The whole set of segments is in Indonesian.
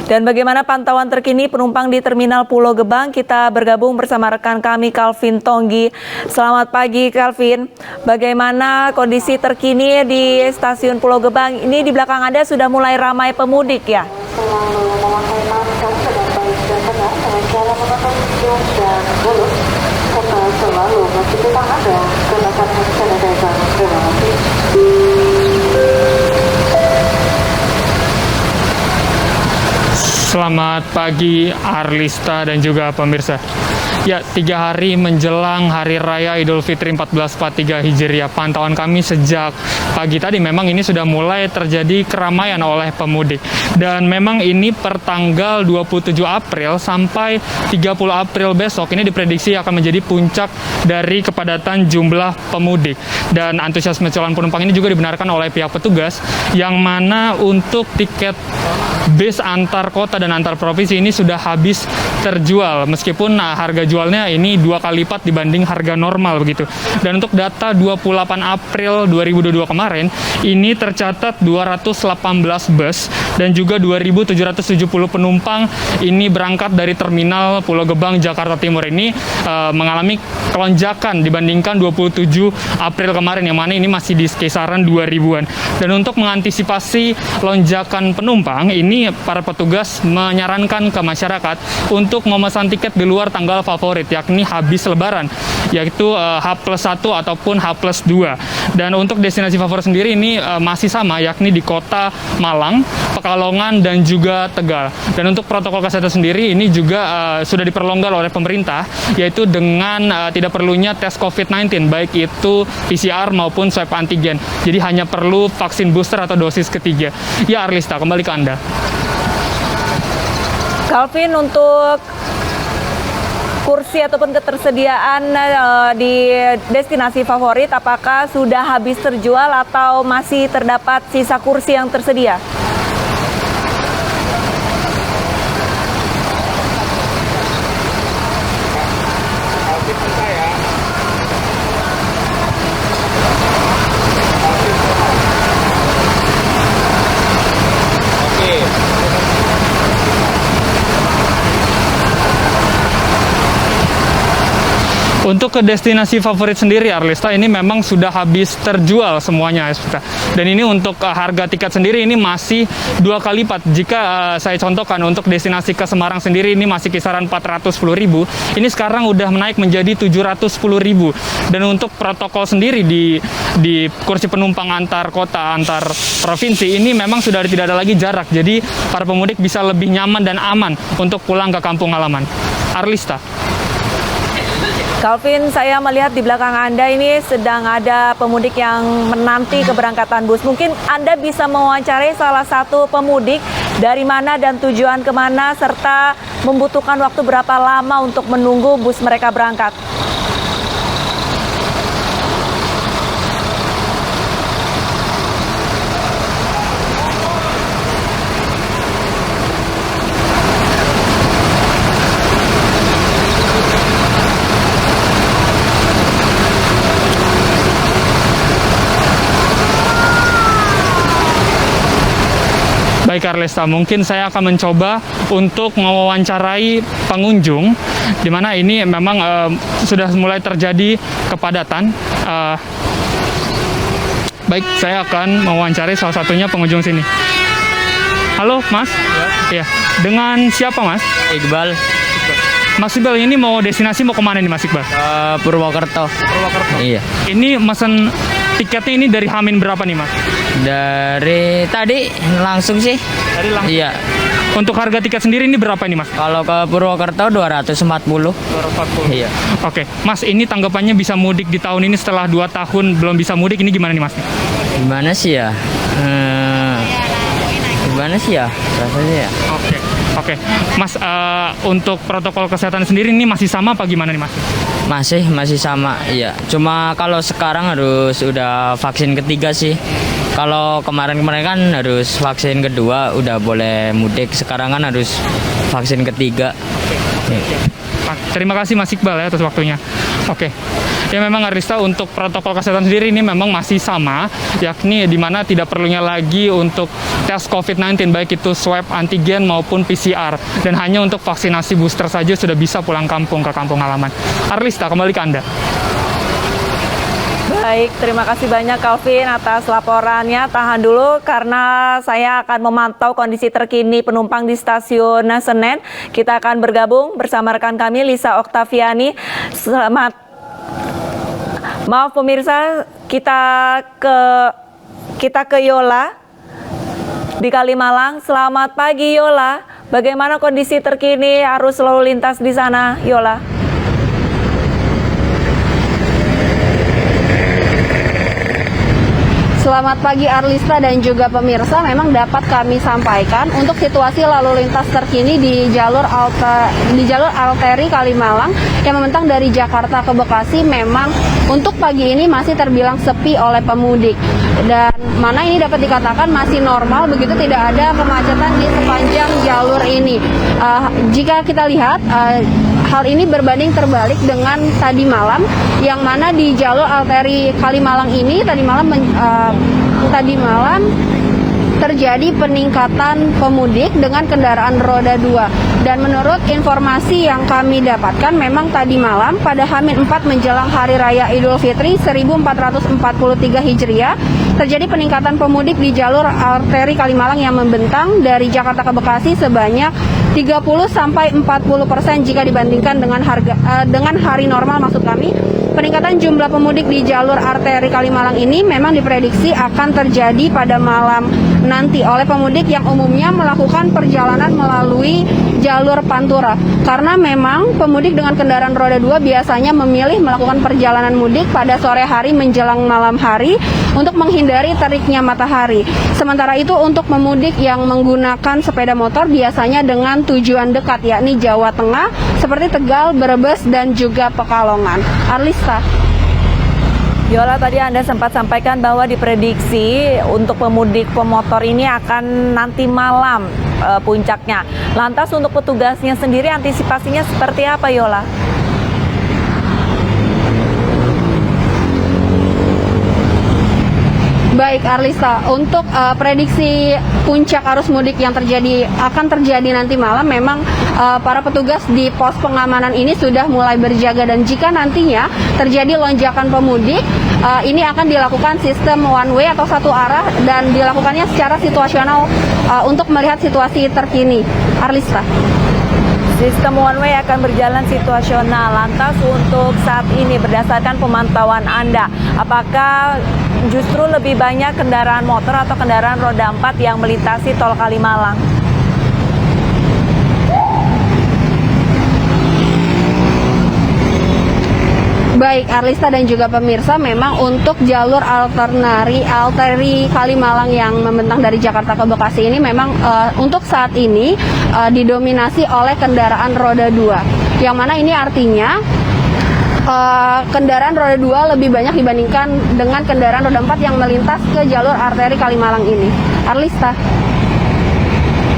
Dan bagaimana pantauan terkini penumpang di Terminal Pulau Gebang? Kita bergabung bersama rekan kami Calvin Tonggi. Selamat pagi Calvin. Bagaimana kondisi terkini di Stasiun Pulau Gebang? Ini di belakang Anda sudah mulai ramai pemudik ya? Selamat pagi Arlista dan juga pemirsa. Ya, 3 hari menjelang Hari Raya Idul Fitri 1443 Hijriah, pantauan kami sejak pagi tadi memang ini sudah mulai terjadi keramaian oleh pemudik. Dan memang ini per tanggal 27 April sampai 30 April besok ini diprediksi akan menjadi puncak dari kepadatan jumlah pemudik. Dan antusiasme calon penumpang ini juga dibenarkan oleh pihak petugas, yang mana untuk tiket bis antar kota dan antar provinsi ini sudah habis terjual, meskipun harga jualnya ini 2 kali lipat dibanding harga normal begitu. Dan untuk data 28 April 2022 kemarin, ini tercatat 218 bus dan juga 2.770 penumpang ini berangkat dari Terminal Pulau Gebang, Jakarta Timur ini mengalami kelonjakan dibandingkan 27 April kemarin, yang mana ini masih di kisaran 2000-an. Dan untuk mengantisipasi lonjakan penumpang, ini para petugas menyarankan ke masyarakat untuk memesan tiket di luar tanggal favorit, yakni habis lebaran, yaitu H+1 ataupun H+2. Dan untuk destinasi favorit sendiri ini masih sama, yakni di kota Malang, Pekalongan, dan juga Tegal. Dan untuk protokol kesehatan sendiri ini juga sudah diperlonggar oleh pemerintah, yaitu dengan tidak perlunya tes COVID-19, baik itu PCR maupun swab antigen. Jadi hanya perlu vaksin booster atau dosis ketiga. Ya Arlista, kembali ke Anda. Calvin, untuk kursi ataupun ketersediaan di destinasi favorit, apakah sudah habis terjual atau masih terdapat sisa kursi yang tersedia? Untuk ke destinasi favorit sendiri Arlista, ini memang sudah habis terjual semuanya. Dan ini untuk harga tiket sendiri ini masih 2 kali lipat. Jika saya contohkan untuk destinasi ke Semarang sendiri ini masih kisaran 410.000, ini sekarang udah menaik menjadi 710.000. Dan untuk protokol sendiri di kursi penumpang antar kota, antar provinsi ini memang sudah tidak ada lagi jarak. Jadi para pemudik bisa lebih nyaman dan aman untuk pulang ke kampung halaman. Arlista. Calvin, saya melihat di belakang Anda ini sedang ada pemudik yang menanti keberangkatan bus. Mungkin Anda bisa mewawancarai salah satu pemudik dari mana dan tujuan kemana, serta membutuhkan waktu berapa lama untuk menunggu bus mereka berangkat. Baik Arlesta, mungkin saya akan mencoba untuk mewawancarai pengunjung, di mana ini memang sudah mulai terjadi kepadatan. Baik, saya akan mewawancarai salah satunya pengunjung sini. Halo Mas? Ya. Dengan siapa Mas? Iqbal. Mas Iqbal, ini mau destinasi mau kemana nih Mas Iqbal? Purwokerto. Purwokerto. Iya. Ini mesen tiketnya ini dari Hamin berapa nih Mas? Dari tadi langsung sih. Dari langsung? Iya. Untuk harga tiket sendiri ini berapa ini Mas? Kalau ke Purwokerto 240. 240. Iya. Oke, Mas, ini tanggapannya bisa mudik di tahun ini setelah 2 tahun belum bisa mudik, ini gimana nih Mas? Gimana sih ya? Gimana sih ya rasanya ya? Oke. Mas, untuk protokol kesehatan sendiri ini masih sama apa gimana nih Mas? Masih sama, iya. Cuma kalau sekarang harus udah vaksin ketiga sih. Kalau kemarin-kemarin kan harus vaksin kedua, udah boleh mudik. Sekarang kan harus vaksin ketiga. Terima kasih Mas Iqbal ya atas waktunya. Oke. Ya memang Arista, untuk protokol kesehatan sendiri ini memang masih sama, yakni di mana tidak perlunya lagi untuk tes COVID-19 baik itu swab antigen maupun PCR, dan hanya untuk vaksinasi booster saja sudah bisa pulang kampung ke kampung halaman. Arlista, kembali ke Anda. Baik, terima kasih banyak Calvin atas laporannya. Tahan dulu karena saya akan memantau kondisi terkini penumpang di stasiun Senen. Kita akan bergabung bersama rekan kami Lisa Oktaviani. Selamat. Maaf pemirsa, kita ke Yola di Kalimalang. Selamat pagi Yola. Bagaimana kondisi terkini arus lalu lintas di sana, Yola? Selamat pagi Arlista dan juga pemirsa, memang dapat kami sampaikan untuk situasi lalu lintas terkini di jalur arteri Kalimalang yang membentang dari Jakarta ke Bekasi memang untuk pagi ini masih terbilang sepi oleh pemudik, dan mana ini dapat dikatakan masih normal, begitu tidak ada kemacetan di sepanjang jalur ini. Jika kita lihat hal ini berbanding terbalik dengan tadi malam, yang mana di jalur arteri Kalimalang ini tadi malam terjadi peningkatan pemudik dengan kendaraan roda 2. Dan menurut informasi yang kami dapatkan, memang tadi malam pada H-4 menjelang Hari Raya Idul Fitri 1443 Hijriah terjadi peningkatan pemudik di jalur arteri Kalimalang yang membentang dari Jakarta ke Bekasi sebanyak 30-40% jika dibandingkan dengan hari normal. Maksud kami, peningkatan jumlah pemudik di jalur arteri Kalimalang ini memang diprediksi akan terjadi pada malam nanti oleh pemudik yang umumnya melakukan perjalanan melalui jalur Pantura. Karena memang pemudik dengan kendaraan roda 2 biasanya memilih melakukan perjalanan mudik pada sore hari menjelang malam hari untuk menghindari teriknya matahari. Sementara itu untuk pemudik yang menggunakan sepeda motor biasanya dengan tujuan dekat, yakni Jawa Tengah seperti Tegal, Brebes, dan juga Pekalongan. Arlista. Yola, tadi Anda sempat sampaikan bahwa diprediksi untuk pemudik pemotor ini akan nanti malam puncaknya. Lantas untuk petugasnya sendiri antisipasinya seperti apa, Yola? Baik Arlista, untuk prediksi puncak arus mudik yang akan terjadi nanti malam, memang para petugas di pos pengamanan ini sudah mulai berjaga, dan jika nantinya terjadi lonjakan pemudik, ini akan dilakukan sistem one way atau satu arah dan dilakukannya secara situasional untuk melihat situasi terkini. Arlista. Sistem one way akan berjalan situasional. Lantas untuk saat ini berdasarkan pemantauan Anda, apakah justru lebih banyak kendaraan motor atau kendaraan roda 4 yang melintasi tol Kalimalang? Baik Arlista dan juga pemirsa, memang untuk jalur arteri Kalimalang yang membentang dari Jakarta ke Bekasi ini memang untuk saat ini didominasi oleh kendaraan roda 2. Yang mana ini artinya kendaraan roda 2 lebih banyak dibandingkan dengan kendaraan roda 4 yang melintas ke jalur arteri Kalimalang ini. Arlista.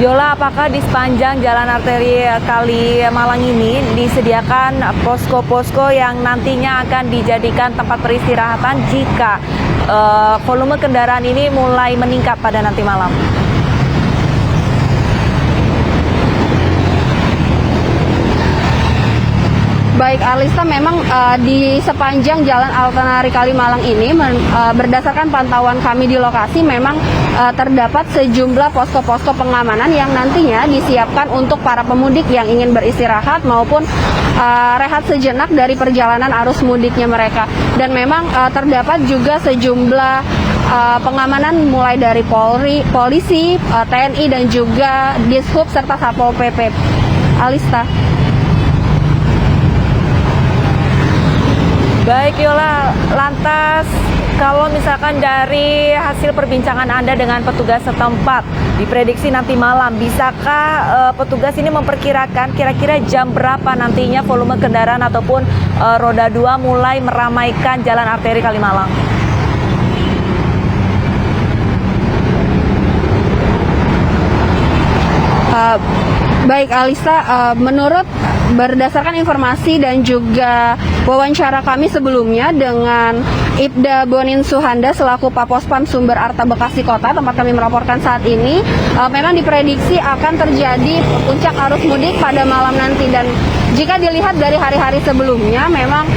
Yola, apakah di sepanjang jalan arteri Kalimalang ini disediakan posko-posko yang nantinya akan dijadikan tempat peristirahatan jika volume kendaraan ini mulai meningkat pada nanti malam? Baik Arlista, memang di sepanjang jalan arteri Kalimalang ini berdasarkan pantauan kami di lokasi memang terdapat sejumlah posko-posko pengamanan yang nantinya disiapkan untuk para pemudik yang ingin beristirahat maupun rehat sejenak dari perjalanan arus mudiknya mereka. Dan memang terdapat juga sejumlah pengamanan mulai dari polisi, TNI, dan juga Dishub serta Satpol PP. Arlista. Baik Yola, lantas kalau misalkan dari hasil perbincangan Anda dengan petugas setempat, diprediksi nanti malam, bisakah petugas ini memperkirakan kira-kira jam berapa nantinya volume kendaraan ataupun roda 2 mulai meramaikan jalan arteri Kalimalang? Baik Alista, menurut berdasarkan informasi dan juga wawancara kami sebelumnya dengan Ibda Bonin Suhanda selaku Papospam Sumber Arta Bekasi Kota, tempat kami melaporkan saat ini, memang diprediksi akan terjadi puncak arus mudik pada malam nanti. Dan jika dilihat dari hari-hari sebelumnya, memang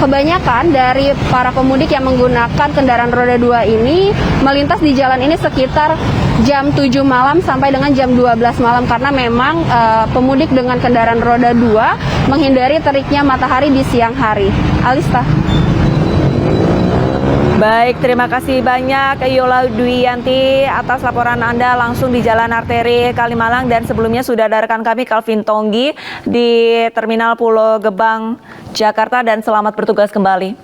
kebanyakan dari para pemudik yang menggunakan kendaraan roda 2 ini melintas di jalan ini sekitar jam 7 malam sampai dengan jam 12 malam, karena memang pemudik dengan kendaraan roda 2 menghindari teriknya matahari di siang hari. Alista. Baik, terima kasih banyak Yola Dwiyanti atas laporan Anda langsung di Jalan Arteri Kalimalang, dan sebelumnya sudah ada rekan kami Calvin Tonggi di Terminal Pulau Gebang, Jakarta, dan selamat bertugas kembali.